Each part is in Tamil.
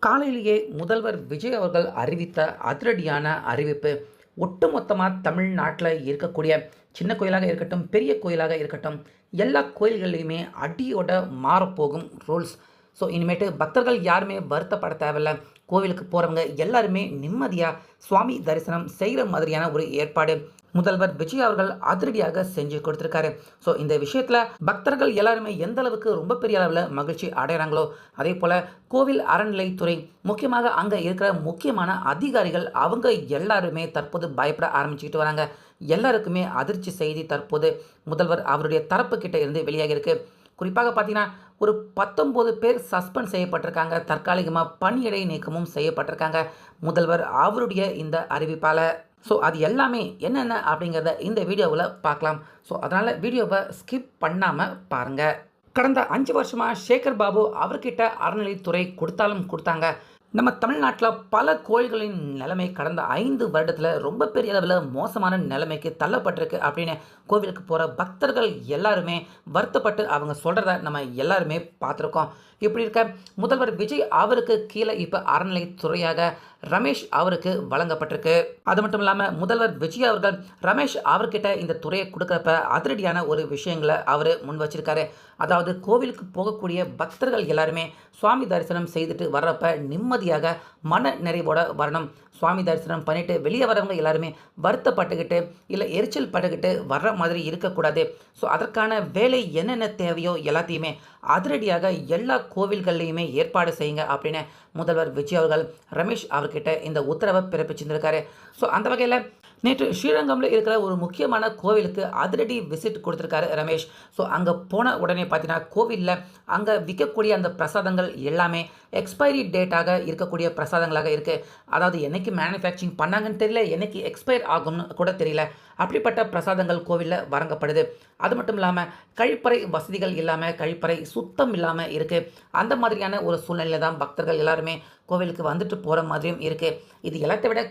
காலையிலேயே முதல்வர் விஜய் அவர்கள் அறிவித்த அதிரடியான அறிவிப்பு ஒட்டுமொத்தமாக தமிழ்நாட்டில் இருக்கக்கூடிய சின்ன கோயிலாக இருக்கட்டும், பெரிய கோயிலாக இருக்கட்டும், எல்லா கோயில்கள்லையுமே அடியோட மாறப்போகும் ரூல்ஸ். ஸோ இனிமேட்டு பக்தர்கள் யாருமே வருத்தப்பட தேவையில்ல. கோவிலுக்கு போகிறவங்க எல்லாருமே நிம்மதியாக சுவாமி தரிசனம் செய்கிற மாதிரியான ஒரு ஏற்பாடு முதல்வர் விஜய் அவர்கள் அதிரடியாக செஞ்சு கொடுத்துருக்காரு. ஸோ இந்த விஷயத்தில் பக்தர்கள் எல்லாருமே எந்த அளவுக்கு ரொம்ப பெரிய அளவில் மகிழ்ச்சி அடைகிறாங்களோ, அதே போல் கோவில் அறநிலைத்துறை, முக்கியமாக அங்கே இருக்கிற முக்கியமான அதிகாரிகள் அவங்க எல்லாருமே தற்போது பயப்பட ஆரம்பிச்சுக்கிட்டு வராங்க. எல்லாருக்குமே அதிர்ச்சி செய்தி தற்போது முதல்வர் அவருடைய தரப்பு கிட்ட இருந்து வெளியாகி இருக்கு. குறிப்பாக பார்த்தீங்கன்னா ஒரு 19 பேர் சஸ்பெண்ட் செய்யப்பட்டிருக்காங்க. தற்காலிகமாக பணியிடை நீக்கமும் செய்யப்பட்டிருக்காங்க முதல்வர் அவருடைய இந்த அறிவிப்பால். ஸோ அது எல்லாமே என்னென்ன அப்படிங்கிறத இந்த வீடியோவில் பார்க்கலாம். ஸோ அதனால் வீடியோவை ஸ்கிப் பண்ணாமல் பாருங்கள். கடந்த 5 வருஷமாக சேகர் பாபு அவர்கிட்ட அறநிலைத்துறை கொடுத்தாலும் கொடுத்தாங்க. நம்ம தமிழ்நாட்டில் பல கோயில்களின் நிலைமை கடந்த 5 வருடத்தில் ரொம்ப பெரிய அளவில் மோசமான நிலைமைக்கு தள்ளப்பட்டிருக்கு அப்படின்னு கோவிலுக்கு போகிற பக்தர்கள் எல்லாருமே வருத்தப்பட்டு அவங்க சொல்கிறத நம்ம எல்லாருமே பார்த்துருக்கோம். இப்படி இருக்க முதல்வர் விஜய் அவருக்கு கீழே இப்போ அறநிலைத்துறையாக ரமேஷ் அவருக்கு வழங்கப்பட்டிருக்கு. அது மட்டும் இல்லாமல் முதல்வர் விஜய் அவர்கள் ரமேஷ் அவர்கிட்ட இந்த துறையை கொடுக்குறப்ப அதிரடியான ஒரு விஷயங்களை அவர் முன் வச்சிருக்காரு. அதாவது கோவிலுக்கு போகக்கூடிய பக்தர்கள் எல்லாருமே சுவாமி தரிசனம் செய்துட்டு வர்றப்ப நிம்மதியாக மன நிறைவோட வரணும். சுவாமி தரிசனம் பண்ணிட்டு வெளியே வரவங்க எல்லாருமே வருத்தப்பட்டுக்கிட்டு இல்லை எரிச்சல் பட்டுக்கிட்டு வர்ற மாதிரி இருக்கக்கூடாது. ஸோ அதற்கான வேலை என்னென்ன தேவையோ எல்லாத்தையுமே அதிரடியாக எல்லா கோவில்கள்லையுமே ஏற்பாடு செய்யுங்க அப்படின்னு முதல்வர் விஜய் அவர்கள் ரமேஷ் அவர்கிட்ட இந்த உத்தரவை பிறப்பிச்சிருந்திருக்காரு. ஸோ அந்த வகையில் நேற்று ஸ்ரீரங்கமில் இருக்கிற ஒரு முக்கியமான கோவிலுக்கு அதிரடி விசிட் கொடுத்துருக்காரு ரமேஷ். ஸோ அங்கே போன உடனே பார்த்தீங்கன்னா கோவிலில் அங்கே விற்கக்கூடிய அந்த பிரசாதங்கள் எல்லாமே எக்ஸ்பைரி டேட்டாக இருக்கக்கூடிய பிரசாதங்களாக இருக்குது. அதாவது என்னைக்கு மேனுஃபேக்சரிங் பண்ணாங்கன்னு தெரியல, என்னைக்கு எக்ஸ்பயர் ஆகும்னு கூட தெரியல. அப்படிப்பட்ட பிரசாதங்கள் கோவிலில் வழங்கப்படுது. அது மட்டும் இல்லாமல் கழிப்பறை வசதிகள் இல்லாமல், கழிப்பறை சுத்தம் இல்லாமல் இருக்குது. அந்த மாதிரியான ஒரு சூழ்நிலையில் தான் பக்தர்கள் எல்லாருமே கோவிலுக்கு வந்துட்டு போகிற மாதிரியும் இருக்குது. இது எல்லாத்தை விட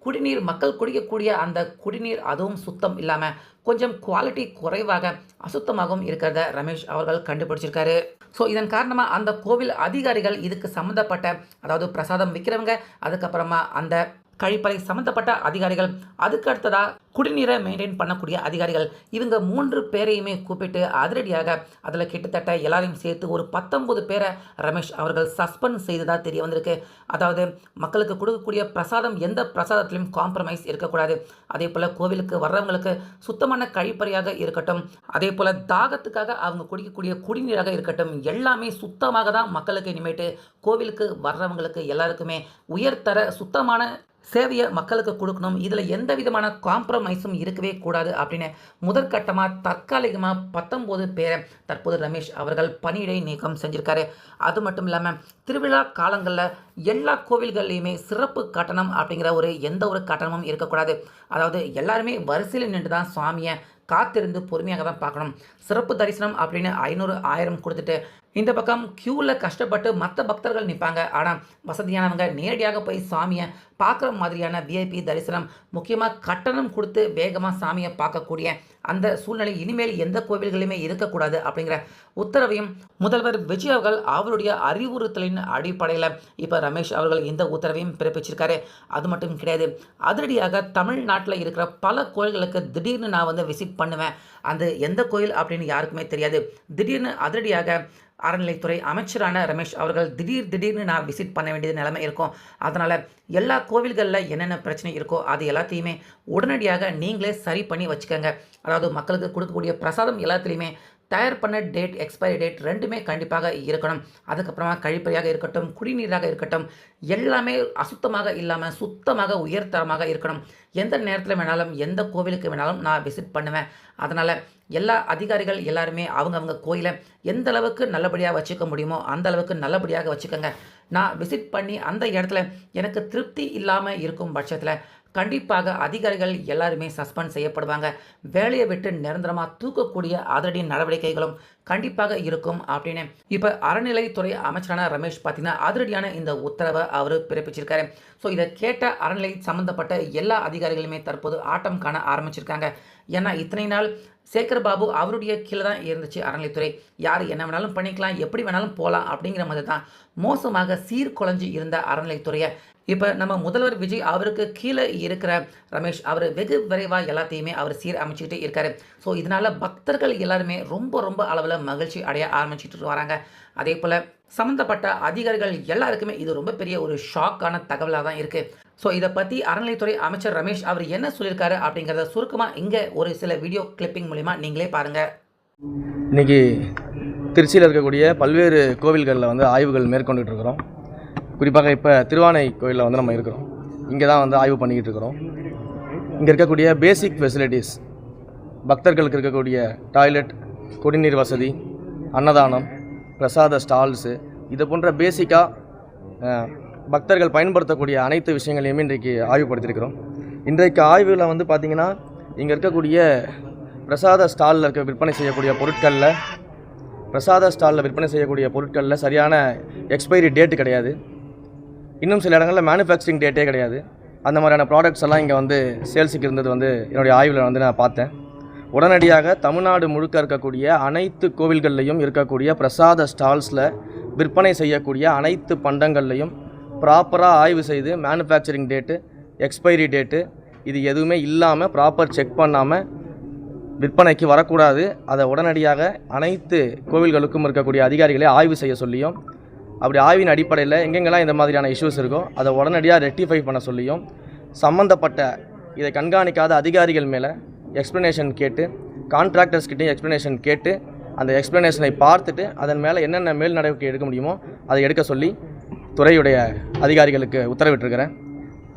குடிநீர் மக்கள் குடிக்கக்கூடிய அந்த குடிநீர் அதுவும் சுத்தம் இல்லாமல் கொஞ்சம் குவாலிட்டி குறைவாக அசுத்தமாகவும் இருக்கிறத ரமேஷ் அவர்கள் கண்டுபிடிச்சிருக்காரு. ஸோ இதன் காரணமாக அந்த கோவில் அதிகாரிகள் இதுக்கு சம்மந்தப்பட்ட, அதாவது பிரசாதம் விற்கிறவங்க, அதுக்கப்புறமா அந்த கழிப்பறை சம்மந்தப்பட்ட அதிகாரிகள், அதுக்கு அடுத்ததாக குடிநீரை மெயின்டைன் பண்ணக்கூடிய அதிகாரிகள், இவங்க 3 பேரையுமே கூப்பிட்டு அதிரடியாக அதில் கிட்டத்தட்ட எல்லாரையும் சேர்த்து ஒரு 19 பேரை ரமேஷ் அவர்கள் சஸ்பெண்ட் செய்ததாக தெரிய வந்திருக்கு. அதாவது மக்களுக்கு கொடுக்கக்கூடிய பிரசாதம் எந்த பிரசாதத்திலையும் காம்ப்ரமைஸ் இருக்கக்கூடாது. அதே போல் கோவிலுக்கு வர்றவங்களுக்கு சுத்தமான கழிப்பறையாக இருக்கட்டும், அதே போல் தாகத்துக்காக அவங்க குடிக்கக்கூடிய குடிநீராக இருக்கட்டும், எல்லாமே சுத்தமாக தான் மக்களுக்கு இனிமேட்டு கோவிலுக்கு வர்றவங்களுக்கு எல்லாருக்குமே உயர்தர சுத்தமான சேவையை மக்களுக்கு கொடுக்கணும். இதில் எந்த விதமான காம்ப்ரமைஸும் இருக்கவே கூடாது அப்படின்னு முதற்கட்டமாக தற்காலிகமாக 19 பேரை தற்போது ரமேஷ் அவர்கள் பணியிடை நீக்கம் செஞ்சுருக்காரு. அது மட்டும் இல்லாமல் திருவிழா காலங்களில் எல்லா கோவில்கள்லையுமே சிறப்பு கட்டணம் அப்படிங்கிற எந்த ஒரு கட்டணமும் இருக்கக்கூடாது. அதாவது எல்லாருமே வரிசையில் நின்று தான் சுவாமியை காத்திருந்து பொறுமையாக தான் பார்க்கணும். சிறப்பு தரிசனம் அப்படின்னு 500 1000 கொடுத்துட்டு இந்த பக்கம் க்யூவில் கஷ்டப்பட்டு மற்ற பக்தர்கள் நிற்பாங்க. ஆனால் வசதியானவங்க நேரடியாக போய் சாமியை பார்க்குற மாதிரியான விஐபி தரிசனம், முக்கியமாக கட்டணம் கொடுத்து வேகமாக சாமியை பார்க்கக்கூடிய அந்த சூழ்நிலை இனிமேல் எந்த கோவில்களுமே இருக்கக்கூடாது அப்படிங்கிற உத்தரவையும் முதல்வர் விஜய் அவர்கள் அவருடைய அறிவுறுத்தலின் அடிப்படையில் இப்போ ரமேஷ் அவர்கள் இந்த உத்தரவையும் பிறப்பிச்சிருக்காரு. அது மட்டும் கிடையாது, அதிரடியாக தமிழ்நாட்டில் இருக்கிற பல கோயில்களுக்கு திடீர்னு நான் விசிட் பண்ணுவேன். அந்த எந்த கோயில் அப்படின்னு யாருக்குமே தெரியாது. திடீர்னு அதிரடியாக அறநிலைத்துறை அமைச்சரான ரமேஷ் அவர்கள் திடீர்னு நான் விசிட் பண்ண வேண்டியது நிலைமை இருக்கும். அதனால் எல்லா கோவில்களில் என்னென்ன பிரச்சனை இருக்கோ அது எல்லாத்தையுமே உடனடியாக நீங்களே சரி பண்ணி வச்சுக்கோங்க. அதாவது மக்களுக்கு கொடுக்கக்கூடிய பிரசாதம் எல்லாத்துலேயுமே தயார் பண்ண டேட், எக்ஸ்பைரி டேட் ரெண்டுமே கண்டிப்பாக இருக்கணும். அதுக்கப்புறமா கழிப்பறையாக இருக்கட்டும், குடிநீராக இருக்கட்டும், எல்லாமே அசுத்தமாக இல்லாமல் சுத்தமாக உயர்தரமாக இருக்கணும். எந்த நேரத்தில் வேணாலும் எந்த கோவிலுக்கு வேணாலும் நான் விசிட் பண்ணுவேன். அதனால் எல்லா அதிகாரிகள் எல்லாருமே அவங்க கோயிலை எந்த அளவுக்கு நல்லபடியாக வச்சுக்க முடியுமோ அந்த அளவுக்கு நல்லபடியாக வச்சுக்கோங்க. நான் விசிட் பண்ணி அந்த இடத்துல எனக்கு திருப்தி இல்லாமல் இருக்கும் பட்சத்தில் கண்டிப்பாக அதிகாரிகள் எல்லாருமே சஸ்பெண்ட் செய்யப்படுவாங்க. வேலையை விட்டு நிரந்தரமாக தூக்கக்கூடிய அதிரடி நடவடிக்கைகளும் கண்டிப்பாக இருக்கும் அப்படின்னு இப்போ அறநிலைத்துறை அமைச்சரான ரமேஷ் பார்த்தீங்கன்னா அதிரடியான இந்த உத்தரவை அவர் பிறப்பிச்சிருக்காரு. ஸோ இதை கேட்ட அறநிலை சம்மந்தப்பட்ட எல்லா அதிகாரிகளுமே தற்போது ஆட்டம் காண ஆரம்பிச்சிருக்காங்க. ஏன்னா இத்தனை நாள் சேகர் பாபு அவருடைய கீழே தான் இருந்துச்சு அறநிலைத்துறை. யார் என்ன வேணாலும் பண்ணிக்கலாம், எப்படி வேணாலும் போகலாம் அப்படிங்கிற மாதிரி தான் மோசமாக சீர்குலைஞ்சு இருந்த அறநிலைத்துறையை இப்போ நம்ம முதல்வர் விஜய் அவருக்கு கீழே இருக்கிற ரமேஷ் அவர் வெகு விரைவாக எல்லாத்தையுமே அவர் சீரமைச்சிக்கிட்டே இருக்காரு. ஸோ இதனால் பக்தர்கள் எல்லாருமே ரொம்ப ரொம்ப அளவில் மகிழ்ச்சி அடைய ஆரம்பிச்சிட்டு வராங்க. அதே போல் சம்மந்தப்பட்ட அதிகாரிகள் எல்லாருக்குமே இது ரொம்ப பெரிய ஒரு ஷாக்கான தகவலாக தான் இருக்குது. ஸோ இதை பற்றி அறநிலைத்துறை அமைச்சர் ரமேஷ் அவர் என்ன சொல்லியிருக்காரு அப்படிங்கிறத சுருக்கமாக இங்கே ஒரு சில வீடியோ கிளிப்பிங் மூலிமா நீங்களே பாருங்கள். இன்றைக்கி திருச்சியில் இருக்கக்கூடிய பல்வேறு கோவில்களில் வந்து ஆய்வுகள் மேற்கொண்டுட்டு இருக்கிறோம். குறிப்பாக இப்போ திருவானை கோயிலில் வந்து நம்ம இருக்கிறோம். இங்கே தான் வந்து ஆய்வு பண்ணிக்கிட்டு இருக்கிறோம். இங்கே இருக்கக்கூடிய பேசிக் ஃபெசிலிட்டிஸ், பக்தர்களுக்கு இருக்கக்கூடிய டாய்லெட், குடிநீர் வசதி, அன்னதானம், பிரசாத ஸ்டால்ஸு, இது போன்ற பேசிக்காக பக்தர்கள் பயன்படுத்தக்கூடிய அனைத்து விஷயங்களையுமே இன்றைக்கு ஆய்வுபடுத்தியிருக்கிறோம். இன்றைக்கு ஆய்வில் வந்து பார்த்திங்கன்னா இங்கே இருக்கக்கூடிய பிரசாத ஸ்டாலில் விற்பனை செய்யக்கூடிய பொருட்களில் சரியான எக்ஸ்பைரி டேட்டு கிடையாது. இன்னும் சில இடங்களில் மேனுஃபேக்சரிங் டேட்டே கிடையாது. அந்த மாதிரியான ப்ராடக்ட்ஸ் எல்லாம் இங்கே வந்து சேல்ஸுக்கு இருந்தது வந்து என்னுடைய ஆய்வில் வந்து நான் பார்த்தேன். உடனடியாக தமிழ்நாடு முழுக்க இருக்கக்கூடிய அனைத்து கோவில்கள்லையும் இருக்கக்கூடிய பிரசாத ஸ்டால்ஸில் விற்பனை செய்யக்கூடிய அனைத்து பண்டங்கள்லையும் ப்ராப்பராக ஆய்வு செய்து மேனுஃபேக்சரிங் டேட்டு, எக்ஸ்பைரி டேட்டு இது எதுவுமே இல்லாமல் ப்ராப்பர் செக் பண்ணாமல் விற்பனைக்கு வரக்கூடாது. அதை உடனடியாக அனைத்து கோவில்களுக்கும் இருக்கக்கூடிய அதிகாரிகளை ஆய்வு செய்ய சொல்லியும், அப்படி ஆய்வின் அடிப்படையில் எங்கெங்கெல்லாம் இந்த மாதிரியான இஷ்யூஸ் இருக்கோ அதை உடனடியாக ரெக்டிஃபை பண்ண சொல்லியும், சம்மந்தப்பட்ட இதை கண்காணிக்காத அதிகாரிகள் மேலே எக்ஸ்ப்ளனேஷன் கேட்டு, கான்ட்ராக்டர்ஸ்கிட்டையும் எக்ஸ்ப்ளனேஷன் கேட்டு, அந்த எக்ஸ்ப்ளனேஷனை பார்த்துட்டு அதன் மேலே என்னென்ன மேல் நடவடிக்கை எடுக்க முடியுமோ அதை எடுக்க சொல்லி துறையுடைய அதிகாரிகளுக்கு உத்தரவிட்டிருக்கிறேன்.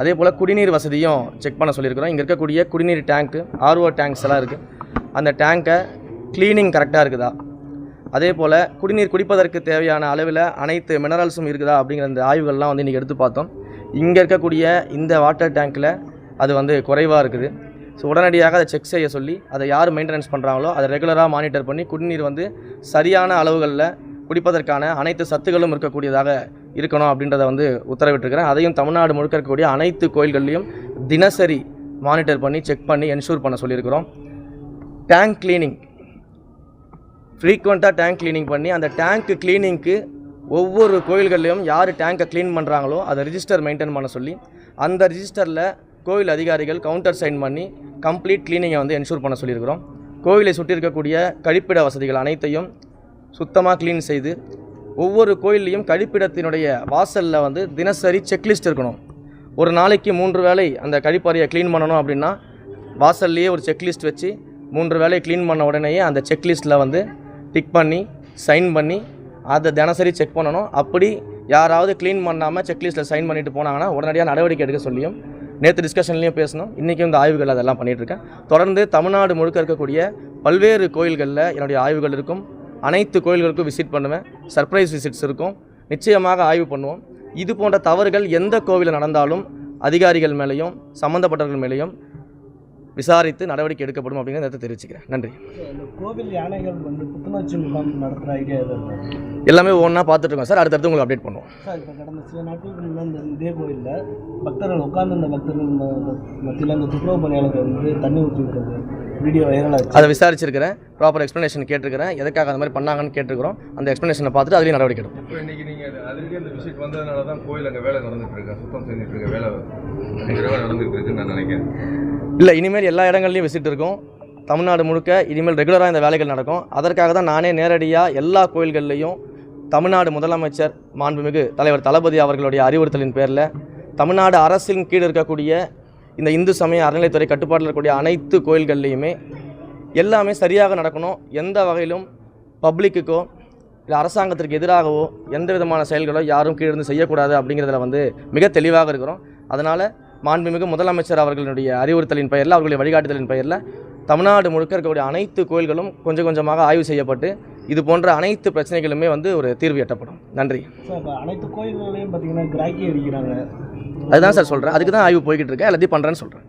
அதே போல் குடிநீர் வசதியும் செக் பண்ண சொல்லியிருக்கிறோம். இங்கே இருக்கக்கூடிய குடிநீர் டேங்க்கு, ஆர்ஓ டேங்க்ஸ் எல்லாம் இருக்குது. அந்த டேங்கை க்ளீனிங் கரெக்டாக இருக்குதா, அதே போல் குடிநீர் குடிப்பதற்கு தேவையான அளவில் அனைத்து மினரல்ஸும் இருக்குதா அப்படிங்கிற அந்த ஆய்வுகள்லாம் வந்து இன்றைக்கி எடுத்து பார்த்தோம். இங்கே இருக்கக்கூடிய இந்த வாட்டர் டேங்க்கில் அது வந்து குறைவாக இருக்குது. ஸோ உடனடியாக அதை செக் செய்ய சொல்லி அதை யார் மெயின்டெனன்ஸ் பண்ணுறாங்களோ அதை ரெகுலராக மானிட்டர் பண்ணி குடிநீர் வந்து சரியான அளவுகளில் குடிப்பதற்கான அனைத்து சத்துக்களும் இருக்கக்கூடியதாக இருக்கணும் அப்படின்றத வந்து உத்தரவிட்டிருக்கிறேன். அதையும் தமிழ்நாடு முழுக்க இருக்கக்கூடிய அனைத்து கோயில்கள்லையும் தினசரி மானிட்டர் பண்ணி செக் பண்ணி என்ஷூர் பண்ண சொல்லியிருக்கிறோம். டேங்க் கிளீனிங், ஃப்ரீக்வெண்ட்டாக டேங்க் க்ளீனிங் பண்ணி அந்த டேங்க்கு க்ளீனிங்க்கு ஒவ்வொரு கோயில்கள்லையும் யார் டேங்கை க்ளீன் பண்ணுறாங்களோ அதை ரிஜிஸ்டர் மெயின்டைன் பண்ண சொல்லி அந்த ரிஜிஸ்டரில் கோவில் அதிகாரிகள் கவுண்டர் சைன் பண்ணி கம்ப்ளீட் க்ளீனிங்கை வந்து என்ஷூர் பண்ண சொல்லியிருக்கிறோம். கோவிலை சுற்றி இருக்கக்கூடிய கழிப்பிட வசதிகள் அனைத்தையும் சுத்தமாக க்ளீன் செய்து ஒவ்வொரு கோயில்லையும் கழிப்பிடத்தினுடைய வாசலில் வந்து தினசரி செக்லிஸ்ட் இருக்கணும். ஒரு நாளைக்கு 3 வேளை அந்த கழிப்பறையை க்ளீன் பண்ணணும் அப்படின்னா வாசல்லையே ஒரு செக்லிஸ்ட் வச்சு 3 வேளை க்ளீன் பண்ண உடனேயே அந்த செக்லிஸ்ட்டில் வந்து டிக் பண்ணி சைன் பண்ணி அதை தினசரி செக் பண்ணணும். அப்படி யாராவது க்ளீன் பண்ணாமல் செக்லிஸ்ட்டில் சைன் பண்ணிட்டு போனாங்கன்னா உடனடியாக நடவடிக்கை எடுக்க சொல்லியும் நேற்று டிஸ்கஷன்லேயும் பேசணும். இன்றைக்கும் இந்த ஆய்வுகள் அதெல்லாம் பண்ணிகிட்ருக்கேன். தொடர்ந்து தமிழ்நாடு முழுக்க இருக்கக்கூடிய பல்வேறு கோயில்களில் என்னுடைய ஆய்வுகள் இருக்கும். அனைத்து கோயில்களுக்கும் விசிட் பண்ணுவேன். சர்ப்ரைஸ் விசிட்ஸ் இருக்கும். நிச்சயமாக ஆய்வு பண்ணுவோம். இது போன்ற தவறுகள் எந்த கோவிலில் நடந்தாலும் அதிகாரிகள் மேலேயும் சம்மந்தப்பட்டவர்கள் மேலேயும் விசாரித்து நடவடிக்கை எடுக்கப்படும் அப்படிங்கிறத தெரிவிச்சுக்கிறேன். நன்றி. கோவில் யானைகள் வந்து புத்துணர்ச்சி முகாம் நடத்துகிற ஐடியா எல்லாமே ஒவ்வொன்றா பார்த்துட்ருக்கோம் சார். அடுத்தடுத்து உங்களுக்கு அப்டேட் பண்ணுவோம் சார். இப்போ கடந்த சில நாட்களுக்கு முன்னாடி இதே கோயிலில் பக்தர்கள் உட்கார்ந்து இந்த பக்தர்கள் மத்தியில் இந்த துப்புரவு பணியாளர்கள் வந்து தண்ணி ஊற்றி விடுறது வீடியோ வைரலாக அதை விசாரிச்சிருக்கிறேன். ப்ராப்பர் எக்ஸ்ப்ளனேஷன் கேட்டிருக்கிறேன். எதுக்காக அந்த மாதிரி பண்ணாங்கன்னு கேட்டிருக்கிறோம். அந்த எக்ஸ்ப்ளனேஷனை பார்த்துட்டு அதுலேயும் நடவடிக்கை எடுக்கும். இப்போ இன்றைக்கி நீங்கள் அதுலேயே அந்த விசிட் வந்ததுனால தான் கோயில் அங்கே வேலை நடந்துகிட்டு இருக்கேன், சுத்தம் செஞ்சுட்டு இருக்க வேலை நடந்துகிட்டு இருக்குன்னு நான் நினைக்கிறேன். இல்லை, இனிமேல் எல்லா இடங்கள்லையும் விசிட் இருக்கும். தமிழ்நாடு முழுக்க இனிமேல் ரெகுலராக இந்த வேலைகள் நடக்கும். அதற்காக தான் நானே நேரடியாக எல்லா கோயில்கள்லையும் தமிழ்நாடு முதலமைச்சர் மாண்புமிகு தலைவர் தளபதி அவர்களுடைய அறிவுறுத்தலின் பேரில் தமிழ்நாடு அரசின் கீழ் இருக்கக்கூடிய இந்த இந்து சமய அறநிலைத்துறை கட்டுப்பாட்டில் இருக்கக்கூடிய அனைத்து கோயில்கள்லையுமே எல்லாமே சரியாக நடக்கணும். எந்த வகையிலும் பப்ளிக்குக்கோ இல்லை அரசாங்கத்திற்கு எதிராகவோ எந்த விதமான செயல்களோ யாரும் கீழிருந்து செய்யக்கூடாது அப்படிங்கிறதுல வந்து மிக தெளிவாக இருக்கிறோம். அதனால் மாண்புமிகு முதலமைச்சர் அவர்களுடைய அறிவுறுத்தலின் பெயரில், அவர்களுடைய வழிகாட்டுதலின் பெயரில் தமிழ்நாடு முழுக்க இருக்கக்கூடிய அனைத்து கோயில்களும் கொஞ்சம் கொஞ்சமாக ஆய்வு செய்யப்பட்டு இது போன்ற அனைத்து பிரச்சனைகளுமே வந்து ஒரு தீர்வு எட்டப்படும். நன்றி. அனைத்து கோயில்களையும் பார்த்தீங்கன்னா கிராக்கி அடிக்கிறாங்க. அதுதான் சார் சொல்கிறேன். அதுக்கு தான் ஆய்வு போய்கிட்டு இருக்கேன். எல்லாத்தையும் பண்ணுறேன்னு சொல்கிறேன்.